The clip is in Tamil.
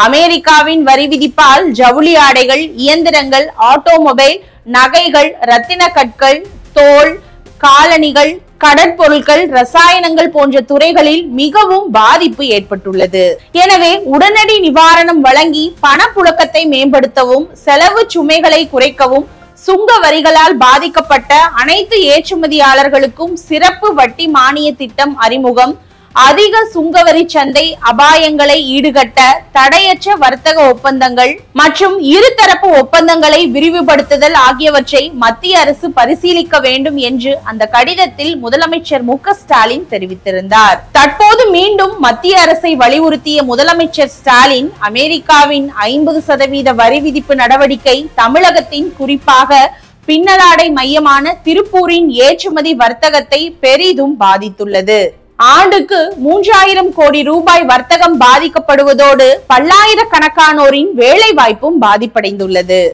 அமெரிக்காவின் வரி விதிப்பால் ஜவுளி ஆடைகள், இயந்திரங்கள், ஆட்டோமொபைல், நகைகள், ரத்தின கற்கள், தோல், காலணிகள், கடற்பொருட்கள், ரசாயனங்கள் போன்ற துறைகளில் மிகவும் பாதிப்பு ஏற்பட்டுள்ளது. எனவே உடனடி நிவாரணம் வழங்கி பணப்புழக்கத்தை மேம்படுத்தவும், செலவு சுமைகளை குறைக்கவும் சுங்க வரிகளால் பாதிக்கப்பட்ட அனைத்து ஏற்றுமதியாளர்களுக்கும் சிறப்பு வட்டி மானிய திட்டம் அறிமுகம், அதிக சுங்கவரி சந்தை அபாயங்களை ஈடுகட்ட தடையற்ற வர்த்தக ஒப்பந்தங்கள் மற்றும் இருதரப்பு ஒப்பந்தங்களை விரிவுபடுத்துதல் ஆகியவற்றை மத்திய அரசு பரிசீலிக்க வேண்டும் என்று அந்த கடிதத்தில் முதலமைச்சர் மு.க.ஸ்டாலின் தெரிவித்திருந்தார். தற்போது மீண்டும் மத்திய அரசை வலியுறுத்திய முதலமைச்சர் ஸ்டாலின், அமெரிக்காவின் 50% வரி விதிப்பு நடவடிக்கை தமிழகத்தின், குறிப்பாக பின்னலாடை மையமான திருப்பூரின் ஏற்றுமதி வர்த்தகத்தை பெரிதும் பாதித்துள்ளது. ஆண்டுக்கு 3000 கோடி ரூபாய் வர்த்தகம் பாதிக்கப்படுவதோடு பல்லாயிரக்கணக்கானோரின் வேலை வாய்ப்பும் பாதிப்படைந்துள்ளது.